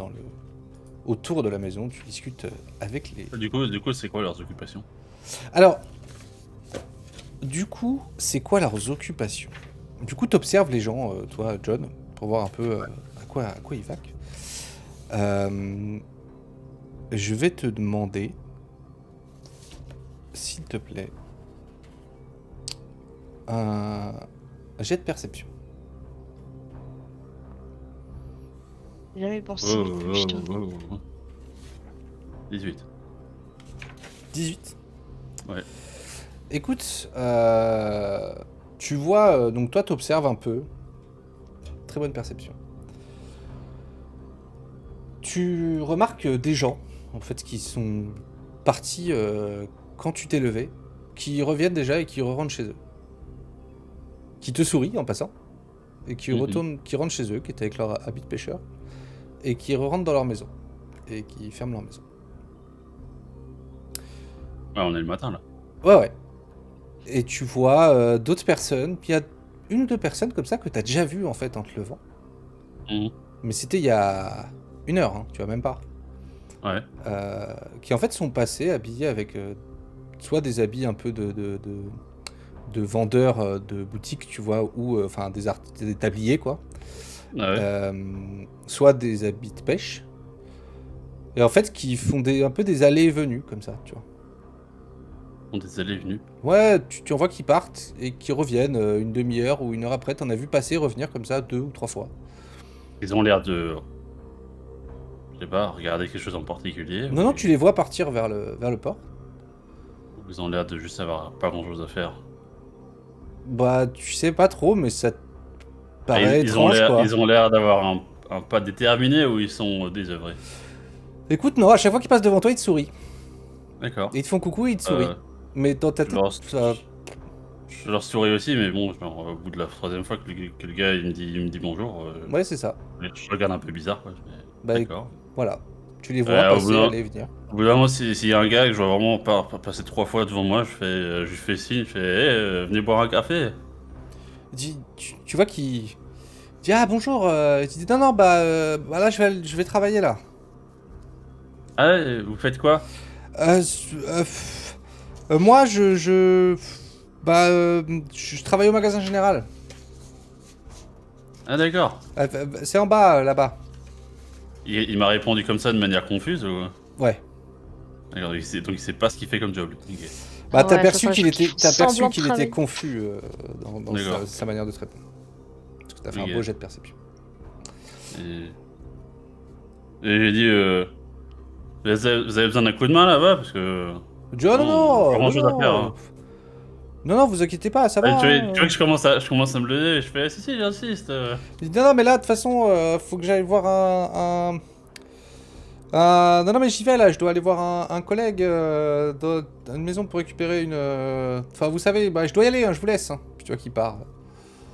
autour de la maison, tu discutes avec les... Du coup, c'est quoi leurs occupations? Alors, du coup, c'est quoi leurs occupations? Du coup, t'observes les gens, toi, John, pour voir un peu à quoi ils vaquent. Je vais te demander, s'il te plaît, un jet de perception. J'ai jamais pensé. Oh, Putain. 18. 18. Ouais. Écoute, tu vois, donc toi t'observes un peu. Très bonne perception. Tu remarques des gens, en fait, qui sont partis quand tu t'es levé, qui reviennent déjà et qui rentrent chez eux. Qui te sourient en passant, et qui rentrent chez eux, qui étaient avec leur habit de pêcheur, et qui rentrent dans leur maison, et qui ferment leur maison. Ouais, on est le matin là. Ouais. Et tu vois d'autres personnes, puis il y a une ou deux personnes comme ça que t'as déjà vues en fait en te levant. Mhm. Mais c'était il y a 1 heure, hein, tu vois même pas. Ouais. Qui en fait sont passés habillés avec soit des habits un peu de vendeurs de boutiques, tu vois, ou enfin des tabliers quoi. Ouais. Soit des habits de pêche. Et en fait qui font un peu des allées et venues comme ça, tu vois. On des allées venues. Ouais, tu en vois qui partent et qui reviennent une demi-heure ou 1 heure après. T'en as vu passer, revenir comme ça 2 ou 3 fois. Ils ont l'air de. Je sais pas, regarder quelque chose en particulier. Non, tu les vois partir vers le port. Ils ont l'air de juste avoir pas grand chose à faire. Bah, tu sais pas trop, mais ça te Ah, paraît étrange, quoi. ils ont l'air d'avoir un pas déterminé ou ils sont désœuvrés. Écoute, non, à chaque fois qu'ils passent devant toi, ils te sourient. D'accord. Et ils te font coucou et ils te sourient. Mais dans ta Je tête, leur, ça... je leur souris aussi, mais bon, genre, au bout de la troisième fois que le gars il me dit bonjour, Ouais, c'est ça. je regarde un peu bizarre. Quoi. Bah, D'accord. voilà. Tu les vois Au bout passer, d'un- aller, venir. Au bout d'un moment, s'il y a un gars que je vois vraiment passer 3 fois devant moi, je lui fais signe, je fais hey, venez boire un café. Tu vois qu'il dit ah bonjour. Il dit non, bah là je vais travailler là. Ah ouais, vous faites quoi? Moi je travaille au magasin général. Ah d'accord. C'est en bas là-bas. Il m'a répondu comme ça de manière confuse ou... Ouais. D'accord, donc il sait pas ce qu'il fait comme job. Ok. Bah t'as Ouais, perçu ça, qu'il je- était, semblant de était travailler. confus dans D'accord. sa manière de te répondre. Parce que t'as fait Ok. un beau jet de perception. Et j'ai dit vous avez besoin d'un coup de main là-bas parce que... John, pas grand chose à faire. Hein. Non, vous inquiétez pas, ça va. Tu vois que je commence à me lever et je fais si, j'insiste. Il dit, non, mais là, de toute façon, faut que j'aille voir non, mais j'y vais là, je dois aller voir un collègue dans une maison pour récupérer une. Enfin, vous savez, bah, je dois y aller, hein, je vous laisse. Hein. Puis tu vois qu'il part.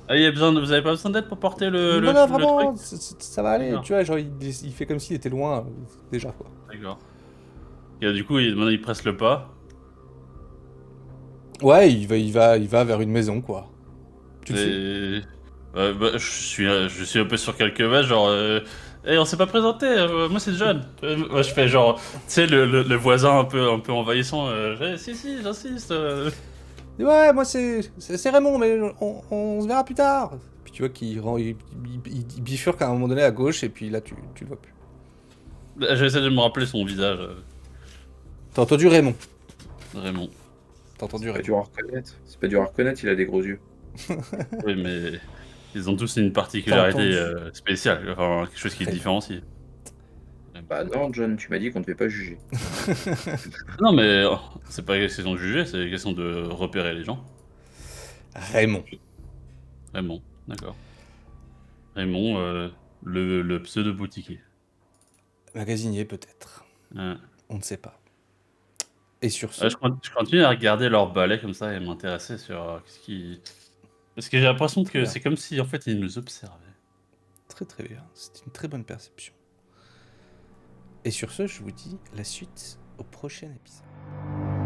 Ah, vous avez pas besoin d'aide pour porter non, le vraiment, truc? ça va aller. D'accord. Tu vois, genre, il fait comme s'il était loin, déjà, quoi. D'accord. Et du coup, maintenant il presse le pas. Ouais, il va vers une maison, quoi. Tu le suis. Et... bah, je suis un peu sur quelques vaches, genre... Hey, on s'est pas présenté, moi c'est John. Moi je fais genre, tu sais, le voisin un peu envahissant. Si, j'insiste. Ouais, moi c'est Raymond, mais on se verra plus tard. Puis tu vois qu'il il bifurque à un moment donné à gauche, et puis là, tu le vois plus. J'essaie de me rappeler son visage, T'as entendu Raymond. Raymond. T'as entendu C'est pas Raymond. dur à reconnaître. C'est pas dur à reconnaître, il a des gros yeux. Oui, mais ils ont tous une particularité T'as spéciale, enfin quelque chose qui est Très- différencie. Bah non, John, tu m'as dit qu'on ne devait pas juger. Non, mais c'est pas question de juger, c'est question de repérer les gens. Raymond. Raymond, d'accord. Raymond, le pseudo-boutiquier. Magasinier peut-être. Euh, On ne sait pas. Et sur ce, je continue à regarder leur balai comme ça et m'intéresser sur ce qui. Parce que j'ai l'impression Très que bien. c'est comme si en fait ils nous observaient. très très bien. C'est une très bonne perception. Et sur ce, je vous dis la suite au prochain épisode.